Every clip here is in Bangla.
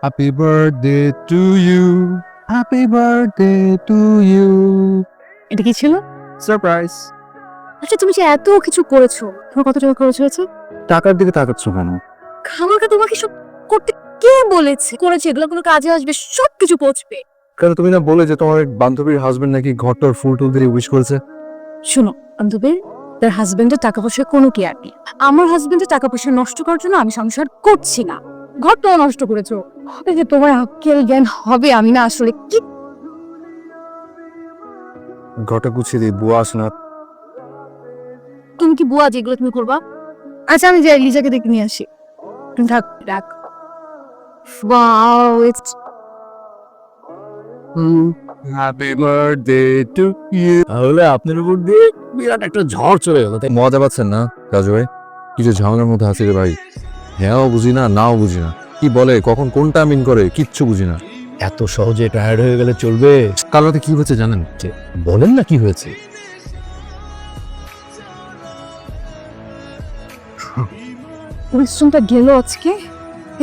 Happy birthday to you, happy birthday to you. এটা কি ছিল? সারপ্রাইজ। আচ্ছা তুমি যে এত কিছু করেছো, তোমার কত টাকা খরচ হয়েছে? টাকার দিকে তাকাচ্ছ কেন? খামারকা তোমাকে সব করতে কে বলেছে? করেছে, এগুলো কোনো কাজে আসবে, সব কিছু পৌঁছবে। কারণ তুমি না বলে যে তোমার এক বান্ধবীর হাজবেন্ড নাকি ঘরটার ফুল টুল দিয়ে উইশ করেছে। শোনো বান্ধবীর, তার হাজবেন্ডের টাকা পয়সা কোনো কেয়ার নেই। আমার হাজবেন্ডের টাকা পয়সা নষ্ট করার জন্য আমি সংসার করছি না। ঘরটাও নষ্ট করেছো। হবে যে তোমার আক্কেল জ্ঞান হবে, আমি না আসলে কি। ঘরটা গুছিয়ে দিই, বুয়া আসে না। তুমি কি বুয়া যেগুলো তুমি করবা? আচ্ছা আমি যাই লিজাকে দেখে নিয়ে আসি। তুমি থাক, রাখ। Wow, it's happy birthday to you. তাহলে আপনার উপর দিয়ে বিরাট একটা ঝড় চলে গেল, তাই মজা পাচ্ছেন না রাজু ভাই? কি যে ঝামেলার মধ্যে আছি রে ভাই। হ্যাঁও বুঝি না, নাও বুঝি না, কি বলে কখন কোনটা মিন করে কিচ্ছু বুঝি না। এত সহজে টায়ার্ড হয়ে গেলে চলবে? কাল রাতে কি হয়েছে জানেন? বলেন না কি হয়েছে। পরিশ্রমটা গেল আজকে,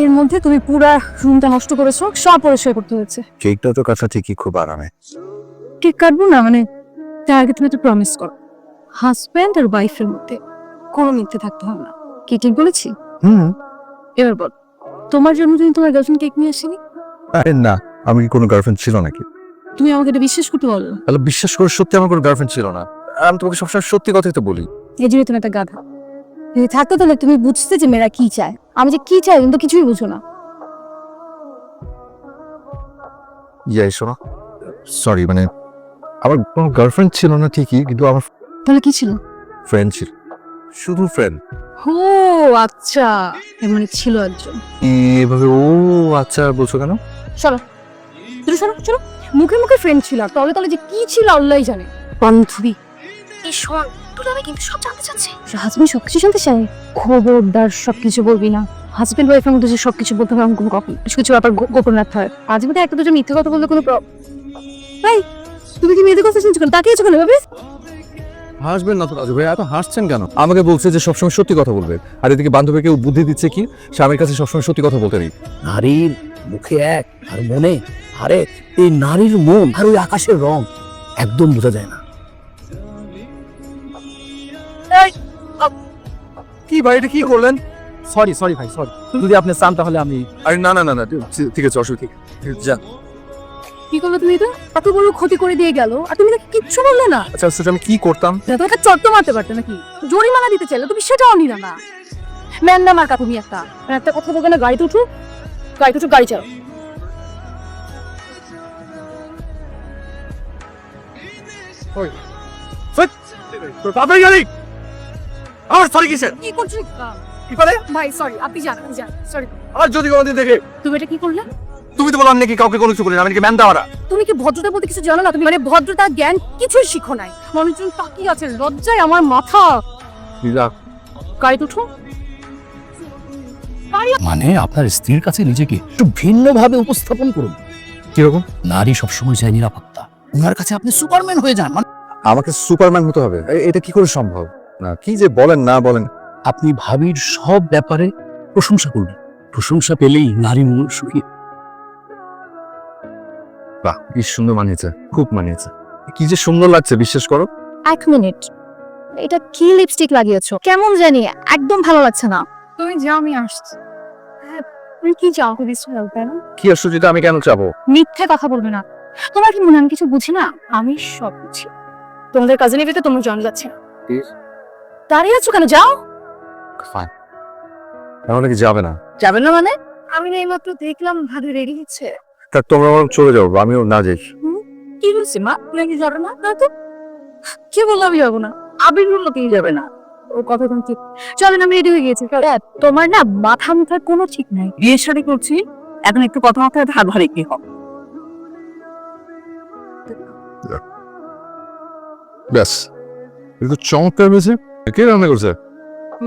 এর মধ্যে তুমি পুরা রুমটা নষ্ট করেছো, সব পরিষ্কার করতে হয়েছে। কেকটা তো কাটা ঠিকই, খুব আরামে। কেক কাটবো না মানে, তার আগে তুমি একটা প্রমিস করো, হাজব্যান্ড আর ওয়াইফের মধ্যে কোনো মিথ্যে থাকতে হবে না। কি ঠিক বলেছি? এবার বল, তোমার জন্মদিন তোমার গার্লফ্রেন্ড কেক নিয়ে আসেনি? আরে না, আমি কি কোনো গার্লফ্রেন্ড ছিল নাকি? তুমি আমাকে এটা বিশ্বাস করতে বলো? তাহলে বিশ্বাস করে, সত্যি আমার কোনো গার্লফ্রেন্ড ছিল না। আমি তোমাকে সবসময় সত্যি কথাই তো বলি। এই জন্য তুমি একটা গাধা। যদি থাকতো তাহলে তুমি বুঝতে যে মেয়েরা কি চায়। আমি যে কি চাই তুমি তো কিছুই বুঝো না। ইয়াই শোনো, সরি, মানে আমার কোনো গার্লফ্রেন্ড ছিল না ঠিকই, কিন্তু আমার তাহলে কি ছিল? ফ্রেন্ড ছিল, শুধু ফ্রেন্ড। ও আচ্ছা, এর মানে ছিল একজন। এভাবে ও আচ্ছা বলছো কেন? চলো তুমি শোনো, চলো। মুখে মুখে ফ্রেন্ড ছিল, আর তলে তলে যে কি ছিল আল্লাহই জানে। বান্ধবী। এই শোন, তুই আমি কিন্তু সব জানতে চাচ্ছি। হাজবেন্ড সবকিছু জানতে চাই? খবরদার সবকিছু বলবি না। হাজবেন্ড ওয়াইফের মধ্যে যে সবকিছু বলতে হবে এমন কখন কিছু কিছু ব্যাপার গোপন রাখতে হয়। আজ মধ্যে একটা দুজন মিথ্যে কথা বললে কোনো ভাই, তুমি কি মেয়েদের কথা শুনছো কেন? তাকিয়েছো কেন ভাবে? হাসবেন না তো রাজু ভাই, এত হাসছেন কেন? আমাকে বলছে যে সবসময় সত্যি কথা বলবে, আর এদিকে বান্ধবীকে বুদ্ধি দিচ্ছে কি স্বামীর কাছে সবসময় সত্যি কথা বলতে নেই। নারীর মুখে এক আর মনে আরে, এই নারীর মন আর ওই আকাশের রং একদম বোঝা যায় না। কি ভাই, এটা কি করলেন? সরি সরি ভাই, সরি। যদি আপনি চান তাহলে আমি। আরে না না না না, ঠিক আছে, অসুবিধা নেই। যান। কি করলো তুমি? এটা এত বড় ক্ষতি করে দিয়ে গেল, আর তুমি নাকি কিচ্ছু বললে না। আচ্ছা আচ্ছা, আমি কি করতাম? তোমাকে চট্ট মারতে পারতে নাকি? জরিমানা দিতে চাইলে তুমি সেটাও নিলা না। ম্যান না মার্কা তুমি একটা। আর একটা কথা বলবে না, গাড়িতে উঠো, গাড়িতে উঠো, গাড়ি চালাও। তোর বাপের গাড়ি আমার সরি কিসের? কি করছিস? কি করে? ভাই সরি, আপনি জান, আপনি জান, সরি। আর যদি কোনোদিন দেখে, তুমি এটা কি করলে? তুমি তো বলো আমি নাকি কাউকে কোনো কিছু বলি না, আমি নাকি ম্যান দাওয়ারা। তুমি কি ভদ্রতা বলতে কিছু জানো না? তুমি মানে ভদ্রতা জ্ঞান কিছুই শিখো নাই। মানুষজন তাকিয়ে আছে, লজ্জায় আমার মাথা। গাড়িতে উঠো। মানে আপনার স্ত্রীর কাছে নিজেকে একটু ভিন্নভাবে উপস্থাপন করুন। কিরকম? নারী সবসময় চায় নিরাপত্তা, ওনার কাছে আপনি সুপারম্যান হয়ে যান। মানে আমাকে সুপারম্যান হতে হবে? এটা কি করে সম্ভব? না, কি যে বলেন না বলেন। আপনি ভাবির সব ব্যাপারে প্রশংসা করবেন। প্রশংসা পেলেই নারী মন সুখী। বাহ, কি সুন্দর মানিয়েছে, খুব মানিয়েছে। কি যে সুন্দর লাগছে, বিশ্বাস করো। এক মিনিট, এটা কি লিপস্টিক লাগিয়েছো? কেমন জানি একদম ভালো লাগছে না। তুমি যাও, আমি আসছি। হ্যাঁ, তুমি কি চাও? কি আশ্চর্য, এটা আমি কেন চাবো? মিথ্যে কথা বলবে না। তোমার কি মনে হয় আমি কিছু বুঝি না? আমি সব বুঝি। তোমাদের কাজে নিবে তো তোমার জানা যাচ্ছে না। দাঁড়িয়ে আছো কেন? যাও। ফাইন, এখন নাকি যাবে না? যাবে না মানে? আমি না এইমাত্র দেখলাম ভাবি রেডি হচ্ছে। তা তোমরা বরং চলে যাও, আমিও না যাই। কি বলছি মা? তুমি কি যাবে না? না তো। কি বললো আমি যাবো না? আবির বললো কি যাবে না? ও কথা কোন ঠিক। চলেন, আমি রেডি হয়ে গেছি। তোমার না মাথা মুথার কোনো ঠিক নাই। বিয়ে শাড়ি করছি, এখন একটু কথা মাথায় ধার ভারে কি হবে? ব্যাস, একটু চমৎকার হয়েছে। কে রান্না করছে?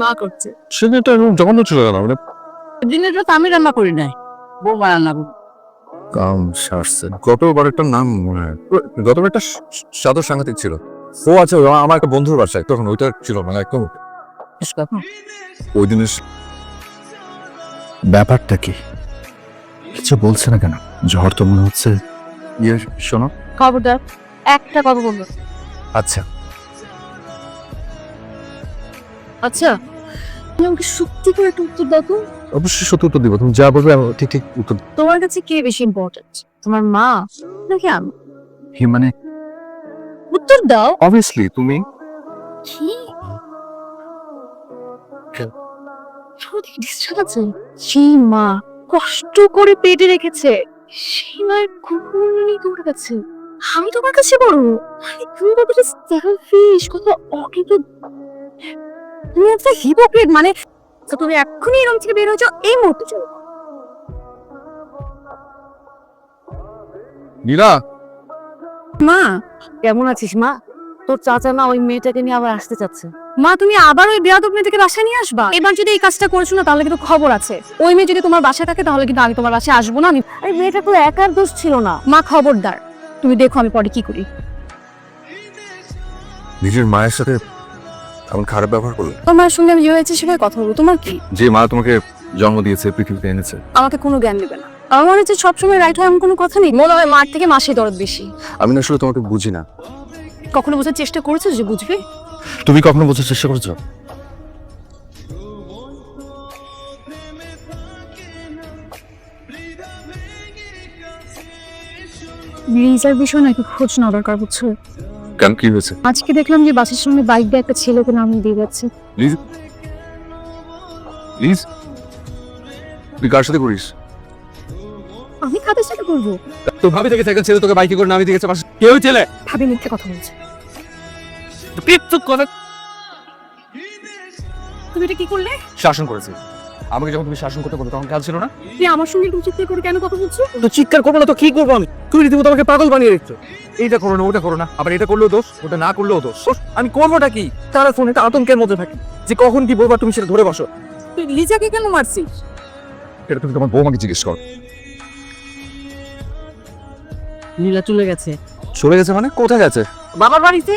মা করছে। সেটা একদম জঘন্য ছিল না, মানে দিনের রাত আমি রান্না করি নাই, বৌমা রান্না করবে। কাম সারছে। গতবার একটা নাম মনে হয়, গতবার একটা সাদর সাংঘাতিক ছিল। ও আচ্ছা, আমার একটা বন্ধুর বাসায়, তখন ওইটা ছিল মানে একদম ওই দিনের। ব্যাপারটা কি? কিছু বলছে না কেন? ঝড় তো মনে হচ্ছে। ইয়ে, শোনো। খবরদার একটা কথা বলবো। আচ্ছা, আচ্ছা তুমি আমাকে সত্যি করে একটা উত্তর দাও তো। অবশ্যই সত্যি উত্তর দিব। তুমি যা বলবে আমি ঠিক ঠিক উত্তর। তোমার কাছে কে বেশি ইম্পর্টেন্ট, তোমার মা নাকি আমি? হি মানে উত্তর দাও। অবভিয়াসলি তুমি। কি ডিস্টার্ব আছে? সেই মা কষ্ট করে পেটে রেখেছে, সেই মায়ের ঘুমনি তোমার কাছে, আমি তোমার কাছে বড়। মানে তুমি কতটা সেলফিশ, কত অকেট, তুমি একটা হিপোক্রেট। মানে তো তুমি এক্ষুনি এরকম থেকে বের হয়ে যাও, এই মুহূর্তে চলো। নীলা, মা কেমন আছিস মা? তোর চাচা না ওই মেয়েটাকে নিয়ে আবার আসতে চাচ্ছে। মা তুমি আবার ওই বেয়াদব মেয়েটাকে বাসায় নিয়ে আসবা? এবার যদি এই কাজটা করেছো না তাহলে কিন্তু খবর আছে। ওই মেয়ে যদি তোমার বাসায় থাকে তাহলে কিন্তু আমি তোমার বাসায় আসবো না। আমি আরে মেয়েটা তো একার দোষ ছিল না। মা খবরদার, তুমি দেখো আমি পরে কি করি। নিজের মায়ের সাথে এমন খারাপ ব্যবহার করলে? তোমার সঙ্গে আমি যে হয়েছে সেভাবে কথা বলবো, তোমার কি? যে মা তোমাকে জন্ম দিয়েছে, পৃথিবীতে এনেছে। আমাকে কোনো জ্ঞান দেবে না। আমার মনে হচ্ছে সবসময় রাইট হয় এমন কোনো কথা নেই। মনে হয় মার থেকে মাসে দরদ বেশি। আমি না আসলে তোমাকে বুঝি না। কখনো বোঝার চেষ্টা করেছো যে বুঝবে? তুমি কখনো বোঝার চেষ্টা করেছো? লিজার বিষয় নাকি খোঁজ না দরকার, বুঝছো? কেন, কি হয়েছে? আজকে দেখলাম যে বাসের সামনে বাইক দিয়ে একটা ছেলেকে নামিয়ে দিয়ে যাচ্ছে। প্লিজ প্লিজ, তুই কার সাথে করিস? আমি কাদের সাথে করবো? তো ভাবি থেকে সাইকেল ছেড়ে তোকে বাইকে করে নামিয়ে দিয়ে গেছে পাশে। কেউ ছেলে ভাবি মিথ্যে কথা বলছে। পিচ্ছু কথা। তুমি এটা কি করলে? শাসন করেছে আমাকে। যখন তুমি শাসন করতে বলো তখন কাজ ছিল না? তুমি আমার সঙ্গে একটু চিৎকার করে কেন কথা বলছো? তো চিৎকার করবো না তো কি করবো আমি? তুই রীতিমতো আমাকে পাগল বানিয়ে রেখেছো। এইটা করো না, ওটা করো না, আবার এটা করলেও দোষ, ওটা না করলেও দোষ। আমি করবোটা কি? তারা ফোনে একটা আতঙ্কের মধ্যে থাকি যে কখন কি বলবা, তুমি সেটা ধরে বসো। তুই লিজাকে কেন মারছিস? এটা তুমি তোমার বৌমাকে জিজ্ঞেস করো। নীলা চলে গেছে। চলে গেছে মানে? কোথায় গেছে? বাবার বাড়িতে।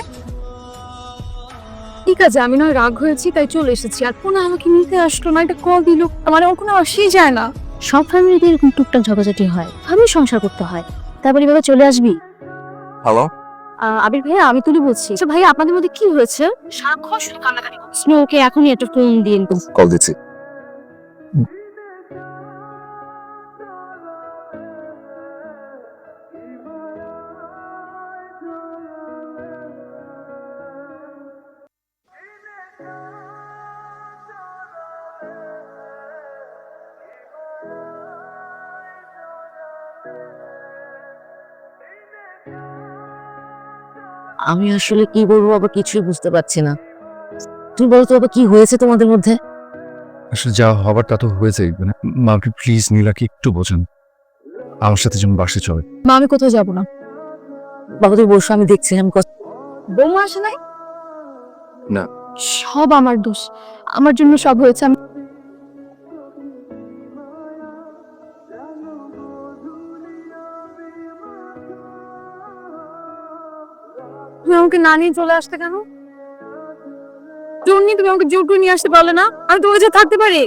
ঠিক আছে, আমি নয় রাগ হয়েছি তাই চলে এসেছি, আর কোনো আমাকে নিতে আসলো না, এটা কল দিল, মানে ওর কোনো আসেই যায় না। সব ফ্যামিলিতে এরকম টুকটাক ঝগড়াঝাটি হয়, আমি সংসার করতে হয়। তারপর এভাবে চলে আসবি। হ্যালো, আবির ভাইয়া, আমি তুলি বলছি। আচ্ছা ভাইয়া, আপনাদের মধ্যে কি হয়েছে? সারাক্ষণ শুধু কান্নাকাটি করছে। ওকে এখনই একটা ফোন দিন। কল দিচ্ছি। আমি আসলে কি বলবো বাবা, কিছুই বুঝতে পারছি না। তুমি বলো তো বাবা, কি হয়েছে তোমাদের মধ্যে? আসলে যা হবার তা তো হয়েছেই। মানে মা, আপনি প্লিজ নীলাকে একটু বোঝেন। আমার সাথে যেমন বাসে চলে। মা আমি কোথাও যাবো না। বাবা তুমি বসো, আমি দেখছি। আমি বৌমা আসে নাই? না। সব আমার দোষ, আমার জন্য সব হয়েছে। আমি তুমি আমাকে না নিয়ে চলে আসতে কেন? জোর নিয়ে তুমি আমাকে জোর করে নিয়ে আসতে পারলে না? আমি তোমার কাছে থাকতে পারি।